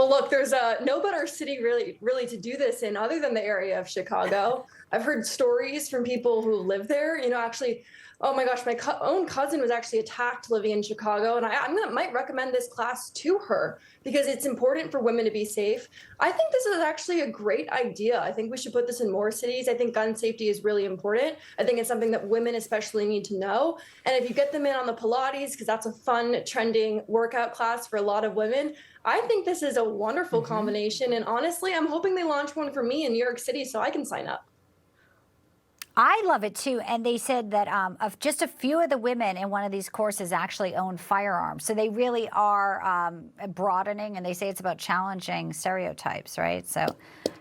Well, look, there's no better city really to do this in other than the area of Chicago. I've heard stories from people who live there. Actually, oh my gosh, my own cousin was actually attacked living in Chicago, and might recommend this class to her because it's important for women to be safe. I think this is actually a great idea. I think we should put this in more cities. I think gun safety is really important. I think it's something that women especially need to know. And if you get them in on the Pilates, because that's a fun, trending workout class for a lot of women, I think this is a wonderful combination. And honestly, I'm hoping they launch one for me in New York City so I can sign up. I love it too. And they said that of just a few of the women in one of these courses actually own firearms. So they really are broadening, and they say it's about challenging stereotypes, right? So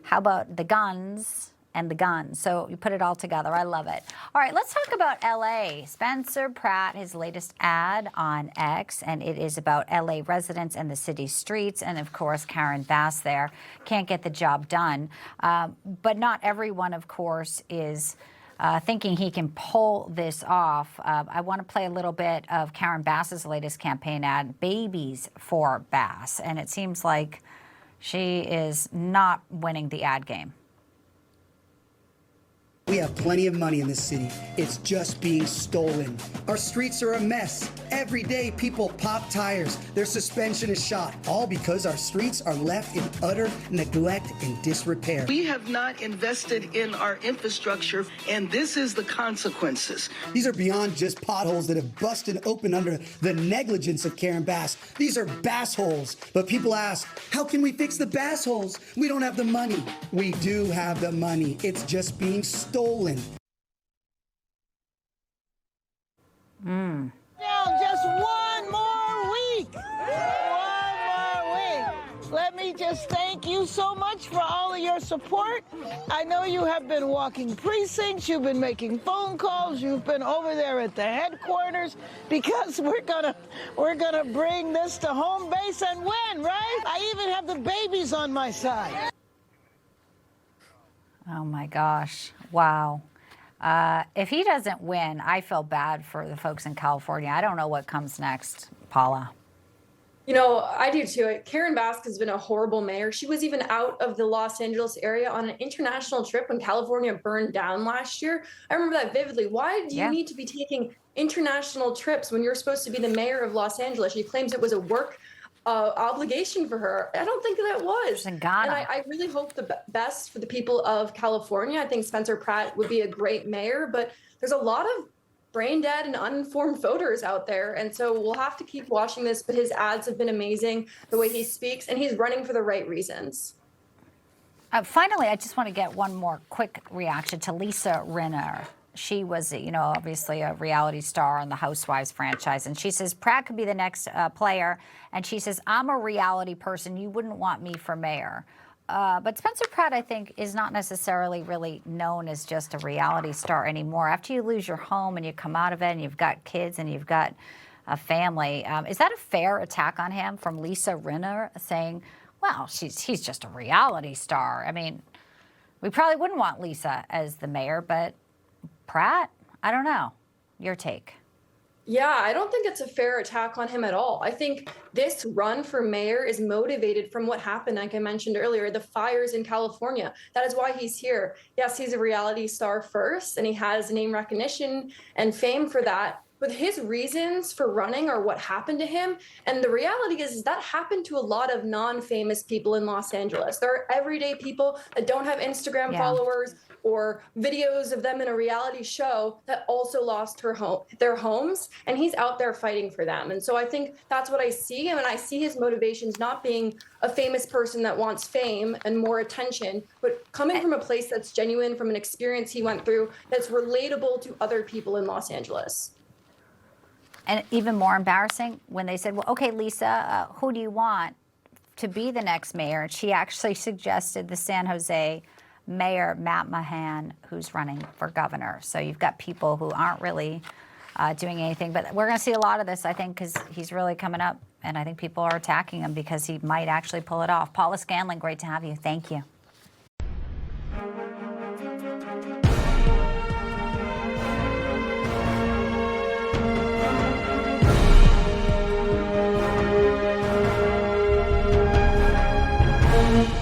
how about the guns and the guns? So you put it all together. I love it. All right, let's talk about LA. Spencer Pratt, his latest ad on X, and it is about LA residents and the city streets. And of course, Karen Bass there can't get the job done. But not everyone, of course, is thinking he can pull this off. I want to play a little bit of Karen Bass's latest campaign ad, Babies for Bass. And it seems like she is not winning the ad game. We have plenty of money in this city. It's just being stolen. Our streets are a mess. Every day people pop tires. Their suspension is shot. All because our streets are left in utter neglect and disrepair. We have not invested in our infrastructure, and this is the consequences. These are beyond just potholes that have busted open under the negligence of Karen Bass. These are bass holes. But people ask, how can we fix the bass holes? We don't have the money. We do have the money. It's just being stolen. Now, just one more week. One more week. Let me just thank you so much for all of your support. I know you have been walking precincts. You've been making phone calls. You've been over there at the headquarters because we're gonna bring this to home base and win, right? I even have the babies on my side. Oh my gosh. Wow. If he doesn't win, I feel bad for the folks in California. I don't know what comes next, Paula. I do too. Karen Bass has been a horrible mayor. She was even out of the Los Angeles area on an international trip when California burned down last year. I remember that vividly. Why do you need to be taking international trips when you're supposed to be the mayor of Los Angeles? She claims it was a work obligation for her. I don't think that was. In Ghana. And I really hope the best for the people of California. I think Spencer Pratt would be a great mayor, but there's a lot of brain dead and uninformed voters out there. And so we'll have to keep watching this, but his ads have been amazing, the way he speaks, and he's running for the right reasons. Finally, I just want to get one more quick reaction to Lisa Rinna. She was, obviously a reality star on the Housewives franchise. And she says, Pratt could be the next player. And she says, I'm a reality person. You wouldn't want me for mayor. But Spencer Pratt, I think, is not necessarily really known as just a reality star anymore. After you lose your home and you come out of it and you've got kids and you've got a family, is that a fair attack on him from Lisa Rinna saying, well, he's just a reality star? I mean, we probably wouldn't want Lisa as the mayor, but Pratt? I don't know. Your take. Yeah, I don't think it's a fair attack on him at all. I think this run for mayor is motivated from what happened, like I mentioned earlier, the fires in California. That is why he's here. Yes, he's a reality star first, and he has name recognition and fame for that. But his reasons for running are what happened to him. And the reality is that happened to a lot of non-famous people in Los Angeles. There are everyday people that don't have Instagram followers or videos of them in a reality show that also lost their homes, and he's out there fighting for them. And so I think that's what I see. I mean, I see his motivations not being a famous person that wants fame and more attention, but coming from a place that's genuine, from an experience he went through, that's relatable to other people in Los Angeles. And even more embarrassing when they said, well, okay, Lisa, who do you want to be the next mayor? And she actually suggested the San Jose Mayor Matt Mahan, who's running for governor. So you've got people who aren't really doing anything. But we're going to see a lot of this, I think, because he's really coming up. And I think people are attacking him because he might actually pull it off. Paula Scanlan, great to have you. Thank you. Bye.